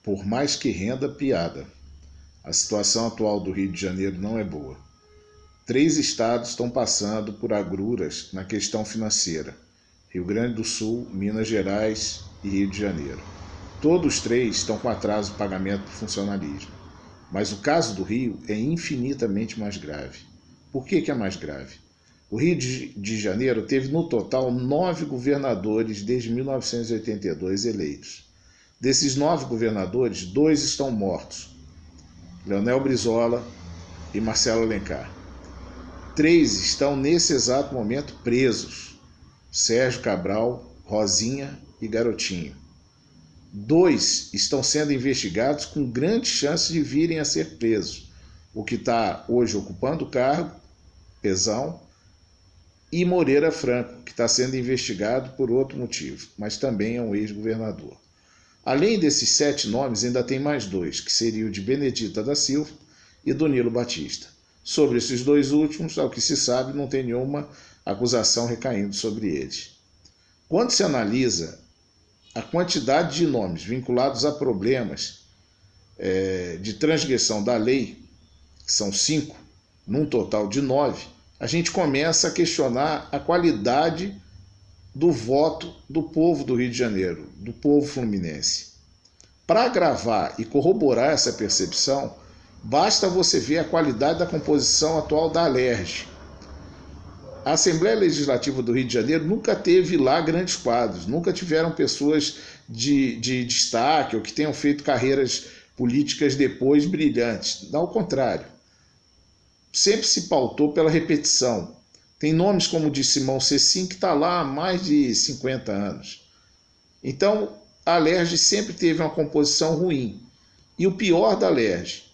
Por mais que renda, piada. A situação atual do Rio de Janeiro não é boa. 3 estados estão passando por agruras na questão financeira: Rio Grande do Sul, Minas Gerais e Rio de Janeiro. Todos os 3 estão com atraso de pagamento do funcionalismo. Mas o caso do Rio é infinitamente mais grave. Por que é mais grave? O Rio de Janeiro teve no total 9 governadores desde 1982 eleitos. Desses 9 governadores, 2 estão mortos: Leonel Brizola e Marcelo Alencar. 3 estão nesse exato momento presos: Sérgio Cabral, Rosinha e Garotinho. 2 estão sendo investigados com grande chance de virem a ser presos: o que está hoje ocupando o cargo, Pezão, e Moreira Franco, que está sendo investigado por outro motivo, mas também é um ex-governador. Além desses 7 nomes, ainda tem mais 2, que seriam o de Benedita da Silva e do Nilo Batista. Sobre esses 2 últimos, ao que se sabe, não tem nenhuma acusação recaindo sobre eles. Quando se analisa a quantidade de nomes vinculados a problemas de transgressão da lei, que são 5, num total de 9, a gente começa a questionar a qualidade do voto do povo do Rio de Janeiro, do povo fluminense. Para agravar e corroborar essa percepção, basta você ver a qualidade da composição atual da Alerj. A Assembleia Legislativa do Rio de Janeiro nunca teve lá grandes quadros, nunca tiveram pessoas de destaque ou que tenham feito carreiras políticas depois brilhantes. Ao contrário, sempre se pautou pela repetição. Tem nomes como o de Simão Cecim, que está lá há mais de 50 anos. Então, a Alerj sempre teve uma composição ruim. E o pior da Alerj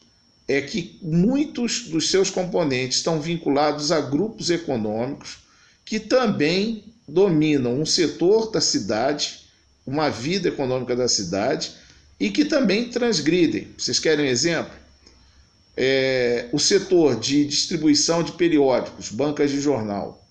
é que muitos dos seus componentes estão vinculados a grupos econômicos que também dominam um setor da cidade, uma vida econômica da cidade, e que também transgridem. Vocês querem um exemplo? O setor de distribuição de periódicos, bancas de jornal,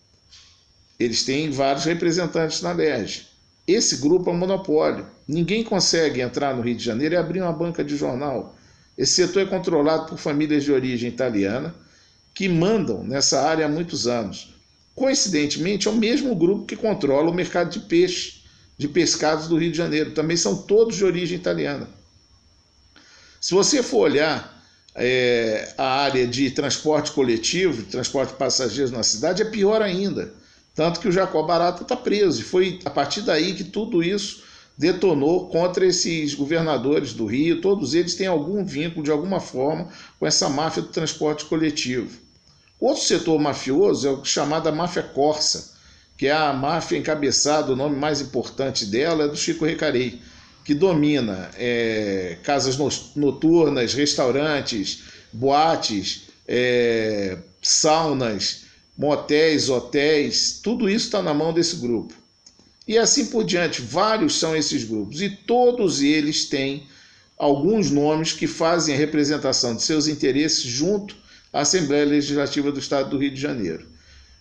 eles têm vários representantes na Alerj. Esse grupo é um monopólio. Ninguém consegue entrar no Rio de Janeiro e abrir uma banca de jornal. Esse setor é controlado por famílias de origem italiana que mandam nessa área há muitos anos. Coincidentemente, é o mesmo grupo que controla o mercado de peixe, de pescados do Rio de Janeiro. Também são todos de origem italiana. Se você for olhar a área de transporte coletivo, de transporte de passageiros na cidade, é pior ainda. Tanto que o Jacó Barata está preso. E foi a partir daí que tudo isso detonou contra esses governadores do Rio. Todos eles têm algum vínculo, de alguma forma, com essa máfia do transporte coletivo. Outro setor mafioso é o chamado máfia corsa, que é a máfia encabeçada, o nome mais importante dela é do Chico Recarey, que domina casas noturnas, restaurantes, boates, saunas, motéis, hotéis, tudo isso está na mão desse grupo. E assim por diante, vários são esses grupos, e todos eles têm alguns nomes que fazem a representação de seus interesses junto à Assembleia Legislativa do Estado do Rio de Janeiro.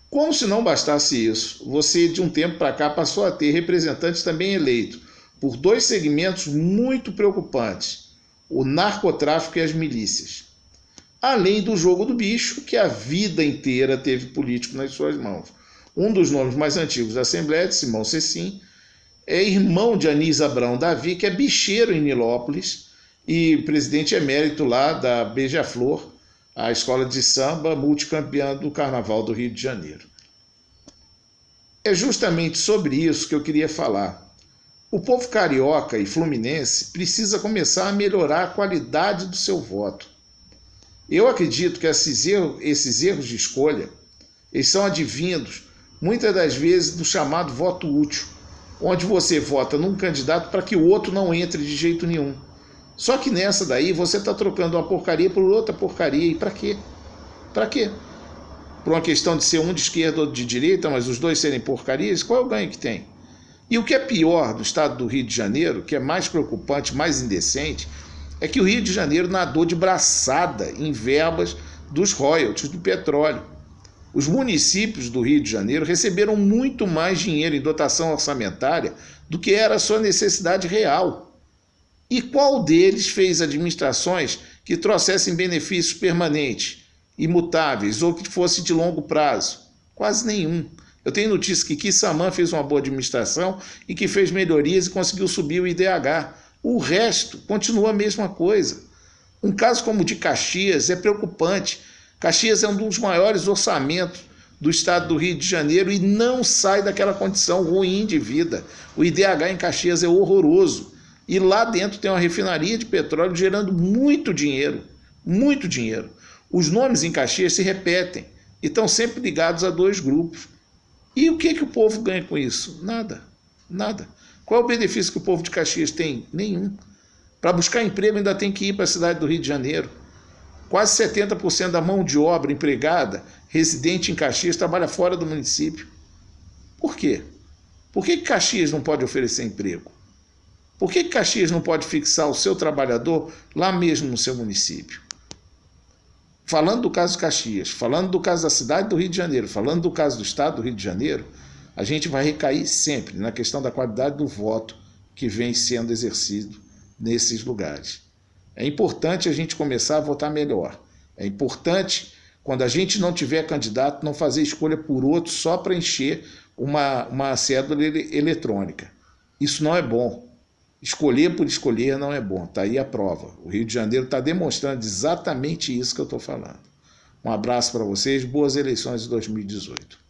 Como se não bastasse isso, você de um tempo para cá passou a ter representantes também eleitos por 2 segmentos muito preocupantes: o narcotráfico e as milícias. Além do jogo do bicho, que a vida inteira teve político nas suas mãos. Um dos nomes mais antigos da Assembleia, de Simão Cecim, é irmão de Anísio Abrão Davi, que é bicheiro em Nilópolis e presidente emérito lá da Beija-Flor, a escola de samba multicampeã do Carnaval do Rio de Janeiro. É justamente sobre isso que eu queria falar. O povo carioca e fluminense precisa começar a melhorar a qualidade do seu voto. Eu acredito que esses erros de escolha, eles são advindos muitas das vezes do chamado voto útil, onde você vota num candidato para que o outro não entre de jeito nenhum. Só que nessa daí você está trocando uma porcaria por outra porcaria. E para quê? Para quê? Por uma questão de ser um de esquerda ou de direita, mas os dois serem porcarias, qual é o ganho que tem? E o que é pior do estado do Rio de Janeiro, que é mais preocupante, mais indecente, é que o Rio de Janeiro nadou de braçada em verbas dos royalties do petróleo. Os municípios do Rio de Janeiro receberam muito mais dinheiro em dotação orçamentária do que era a sua necessidade real. E qual deles fez administrações que trouxessem benefícios permanentes, imutáveis ou que fossem de longo prazo? Quase nenhum. Eu tenho notícia que Quissamã fez uma boa administração e que fez melhorias e conseguiu subir o IDH. O resto continua a mesma coisa. Um caso como o de Caxias é preocupante. Caxias é um dos maiores orçamentos do estado do Rio de Janeiro e não sai daquela condição ruim de vida. O IDH em Caxias é horroroso. E lá dentro tem uma refinaria de petróleo gerando muito dinheiro. Muito dinheiro. Os nomes em Caxias se repetem e estão sempre ligados a dois grupos. E o que o povo ganha com isso? Nada. Nada. Qual é o benefício que o povo de Caxias tem? Nenhum. Para buscar emprego ainda tem que ir para a cidade do Rio de Janeiro. Quase 70% da mão de obra empregada, residente em Caxias, trabalha fora do município. Por quê? Por que Caxias não pode oferecer emprego? Por que Caxias não pode fixar o seu trabalhador lá mesmo no seu município? Falando do caso Caxias, falando do caso da cidade do Rio de Janeiro, falando do caso do estado do Rio de Janeiro, a gente vai recair sempre na questão da qualidade do voto que vem sendo exercido nesses lugares. É importante a gente começar a votar melhor. É importante, quando a gente não tiver candidato, não fazer escolha por outro só para encher uma cédula eletrônica. Isso não é bom. Escolher por escolher não é bom. Está aí a prova. O Rio de Janeiro está demonstrando exatamente isso que eu estou falando. Um abraço para vocês. Boas eleições de 2018.